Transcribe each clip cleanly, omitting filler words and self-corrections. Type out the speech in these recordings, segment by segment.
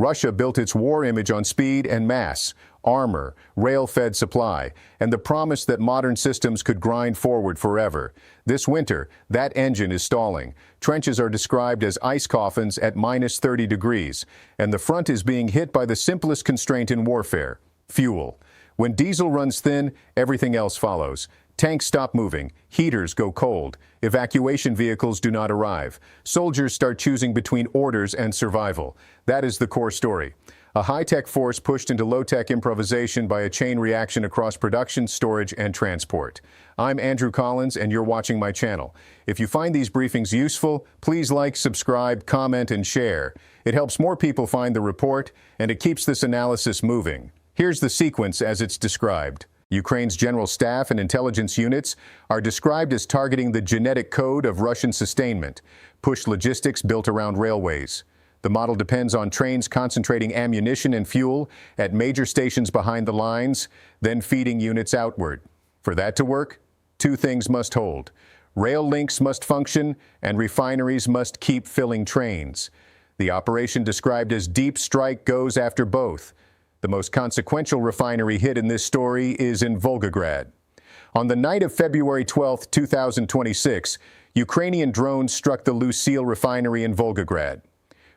Russia built its war image on speed and mass, armor, rail-fed supply, and the promise that modern systems could grind forward forever. This winter, that engine is stalling. Trenches are described as ice coffins at -30 degrees, and the front is being hit by the simplest constraint in warfare: fuel. When diesel runs thin, everything else follows. Tanks stop moving, heaters go cold, evacuation vehicles do not arrive. Soldiers start choosing between orders and survival. That is the core story. A high-tech force pushed into low-tech improvisation by a chain reaction across production, storage, and transport. I'm Andrew Collins, and you're watching my channel. If you find these briefings useful, please like, subscribe, comment, and share. It helps more people find the report, and it keeps this analysis moving. Here's the sequence as it's described. Ukraine's general staff and intelligence units are described as targeting the genetic code of Russian sustainment, push logistics built around railways. The model depends on trains concentrating ammunition and fuel at major stations behind the lines, then feeding units outward. For that to work, two things must hold. Rail links must function, and refineries must keep filling trains. The operation described as Deep Strike goes after both. The most consequential refinery hit in this story is in Volgograd. On the night of February 12, 2026, Ukrainian drones struck the Lucille refinery in Volgograd.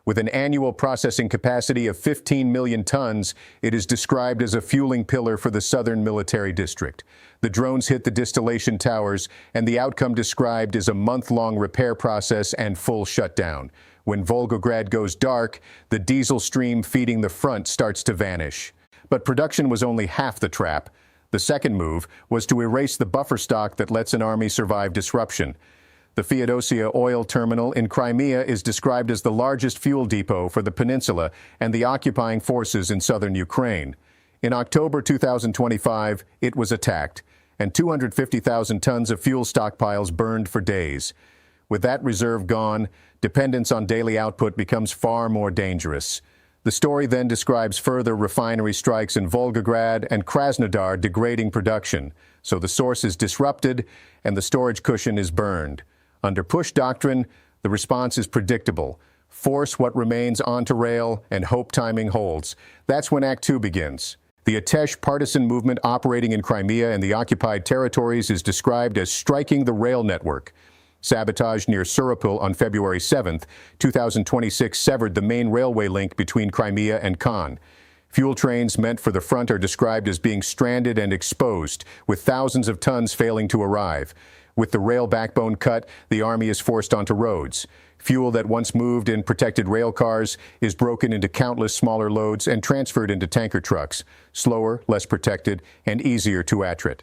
With an annual processing capacity of 15 million tons, it is described as a fueling pillar for the southern military district. The drones hit the distillation towers, and the outcome described is a month-long repair process and full shutdown. When Volgograd goes dark, the diesel stream feeding the front starts to vanish. But production was only half the trap. The second move was to erase the buffer stock that lets an army survive disruption. The Feodosia oil terminal in Crimea is described as the largest fuel depot for the peninsula and the occupying forces in southern Ukraine. In October 2025, it was attacked, and 250,000 tons of fuel stockpiles burned for days. With that reserve gone, dependence on daily output becomes far more dangerous. The story then describes further refinery strikes in Volgograd and Krasnodar degrading production, so the source is disrupted and the storage cushion is burned. Under push doctrine, the response is predictable. Force what remains onto rail and hope timing holds. That's when Act 2 begins. The Atesh partisan movement operating in Crimea and the occupied territories is described as striking the rail network. Sabotage near Superpower on February 7, 2026 severed the main railway link between Crimea and Kherson. Fuel trains meant for the front are described as being stranded and exposed, with thousands of tons failing to arrive. With the rail backbone cut, the army is forced onto roads. Fuel that once moved in protected rail cars is broken into countless smaller loads and transferred into tanker trucks, slower, less protected, and easier to attrit.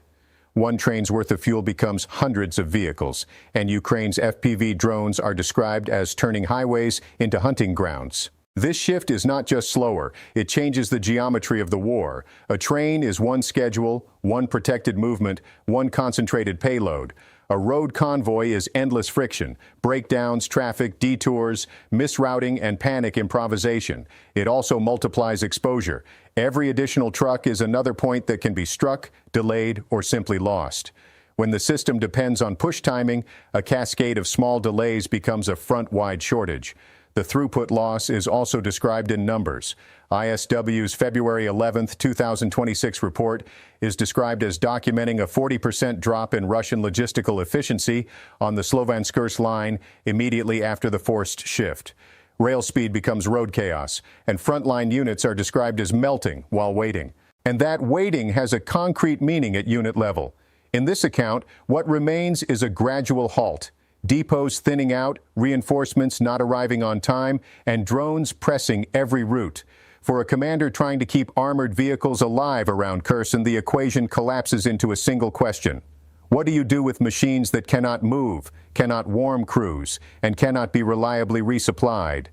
One train's worth of fuel becomes hundreds of vehicles, and Ukraine's FPV drones are described as turning highways into hunting grounds. This shift is not just slower, it changes the geometry of the war. A train is one schedule, one protected movement, one concentrated payload. A road convoy is endless friction, breakdowns, traffic, detours, misrouting, and panic improvisation. It also multiplies exposure. Every additional truck is another point that can be struck, delayed, or simply lost. When the system depends on push timing, a cascade of small delays becomes a front-wide shortage. The throughput loss is also described in numbers. ISW's February 11, 2026 report is described as documenting a 40% drop in Russian logistical efficiency on the Slovanskirsk line immediately after the forced shift. Rail speed becomes road chaos, and frontline units are described as melting while waiting. And that waiting has a concrete meaning at unit level. In this account, what remains is a gradual halt. Depots thinning out, reinforcements not arriving on time, and drones pressing every route. For a commander trying to keep armored vehicles alive around Kherson, the equation collapses into a single question. What do you do with machines that cannot move, cannot warm crews, and cannot be reliably resupplied?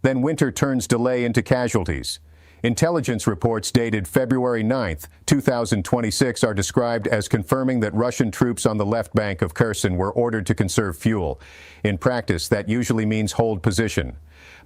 Then winter turns delay into casualties. Intelligence reports dated February 9, 2026 are described as confirming that Russian troops on the left bank of Kherson were ordered to conserve fuel. In practice, that usually means hold position.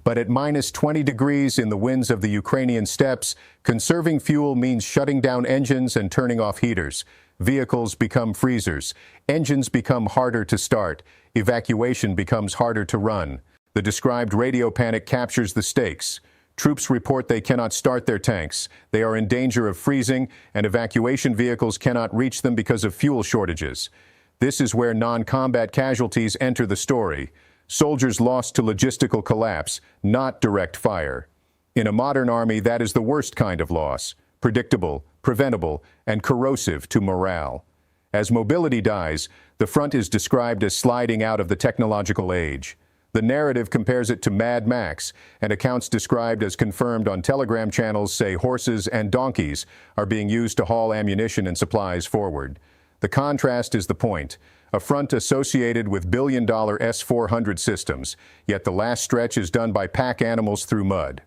But at -20 degrees in the winds of the Ukrainian steppes, conserving fuel means shutting down engines and turning off heaters. Vehicles become freezers. Engines become harder to start. Evacuation becomes harder to run. The described radio panic captures the stakes. Troops report they cannot start their tanks. They are in danger of freezing, and evacuation vehicles cannot reach them because of fuel shortages. This is where non-combat casualties enter the story. Soldiers lost to logistical collapse, not direct fire. In a modern army, that is the worst kind of loss: predictable, preventable, and corrosive to morale. As mobility dies, the front is described as sliding out of the technological age. The narrative compares it to Mad Max, and accounts described as confirmed on Telegram channels say horses and donkeys are being used to haul ammunition and supplies forward. The contrast is the point: a front associated with billion-dollar S-400 systems, yet the last stretch is done by pack animals through mud.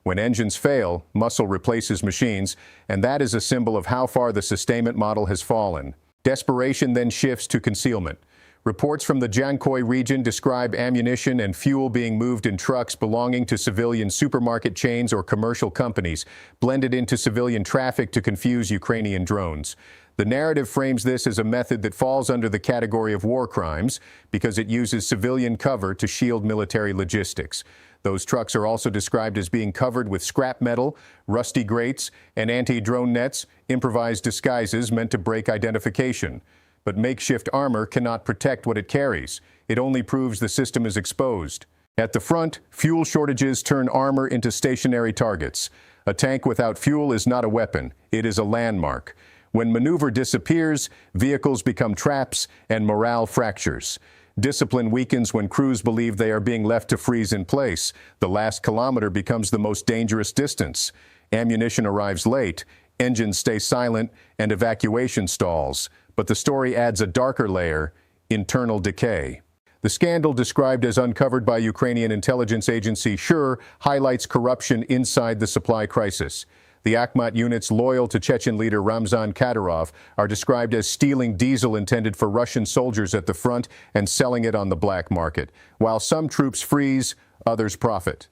When engines fail, muscle replaces machines, and that is a symbol of how far the sustainment model has fallen. Desperation then shifts to concealment. Reports from the Jankoi region describe ammunition and fuel being moved in trucks belonging to civilian supermarket chains or commercial companies, blended into civilian traffic to confuse Ukrainian drones. The narrative frames this as a method that falls under the category of war crimes because it uses civilian cover to shield military logistics. Those trucks are also described as being covered with scrap metal, rusty grates, and anti-drone nets, improvised disguises meant to break identification. But makeshift armor cannot protect what it carries. It only proves the system is exposed. At the front, fuel shortages turn armor into stationary targets. A tank without fuel is not a weapon. It is a landmark. When maneuver disappears, vehicles become traps and morale fractures. Discipline weakens when crews believe they are being left to freeze in place. The last kilometer becomes the most dangerous distance. Ammunition arrives late, engines stay silent, and evacuation stalls. But the story adds a darker layer: internal decay. The scandal, described as uncovered by Ukrainian intelligence agency SUR, highlights corruption inside the supply crisis. The Akhmat units loyal to Chechen leader Ramzan Kadyrov are described as stealing diesel intended for Russian soldiers at the front and selling it on the black market. While some troops freeze, others profit.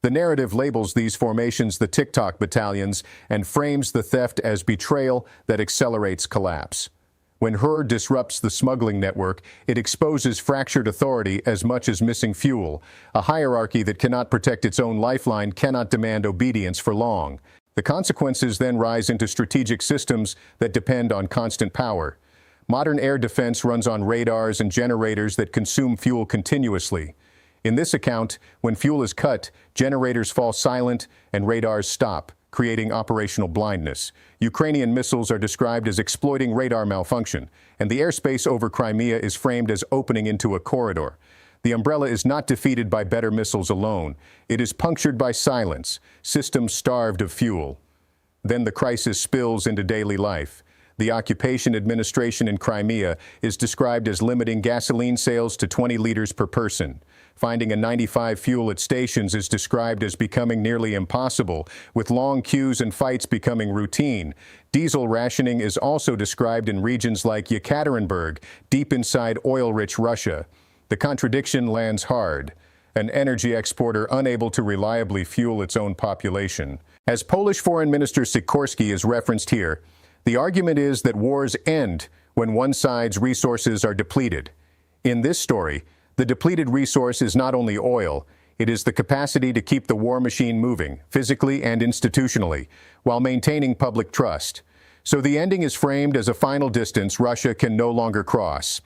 The narrative labels these formations the TikTok battalions and frames the theft as betrayal that accelerates collapse. When HUR disrupts the smuggling network, it exposes fractured authority as much as missing fuel. A hierarchy that cannot protect its own lifeline cannot demand obedience for long. The consequences then rise into strategic systems that depend on constant power. Modern air defense runs on radars and generators that consume fuel continuously. In this account, when fuel is cut, generators fall silent and radars stop, creating operational blindness. Ukrainian missiles are described as exploiting radar malfunction, and the airspace over Crimea is framed as opening into a corridor. The umbrella is not defeated by better missiles alone. It is punctured by silence, systems starved of fuel. Then the crisis spills into daily life. The occupation administration in Crimea is described as limiting gasoline sales to 20 liters per person. Finding a 95 fuel at stations is described as becoming nearly impossible, with long queues and fights becoming routine. Diesel rationing is also described in regions like Yekaterinburg, deep inside oil-rich Russia. The contradiction lands hard: an energy exporter unable to reliably fuel its own population. As Polish Foreign Minister Sikorski is referenced here, the argument is that wars end when one side's resources are depleted. In this story, the depleted resource is not only oil, it is the capacity to keep the war machine moving, physically and institutionally, while maintaining public trust. So the ending is framed as a final distance Russia can no longer cross.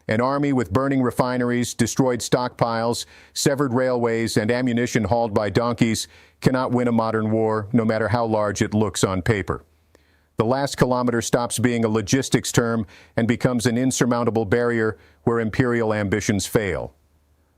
An army with burning refineries, destroyed stockpiles, severed railways, and ammunition hauled by donkeys cannot win a modern war, no matter how large it looks on paper. The last kilometer stops being a logistics term and becomes an insurmountable barrier where imperial ambitions fail.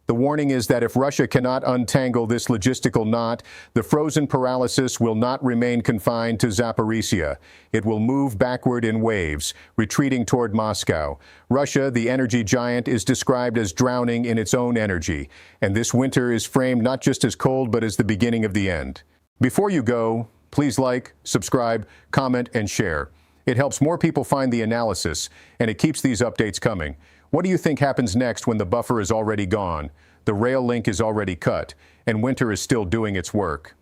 The warning is that if Russia cannot untangle this logistical knot, the frozen paralysis will not remain confined to Zaparisia. It will move backward in waves, retreating toward Moscow. Russia, the energy giant, is described as drowning in its own energy, and this winter is framed not just as cold but as the beginning of the end. Before you go, please like, subscribe, comment, and share. It helps more people find the analysis, and it keeps these updates coming. What do you think happens next when the buffer is already gone, the rail link is already cut, and winter is still doing its work?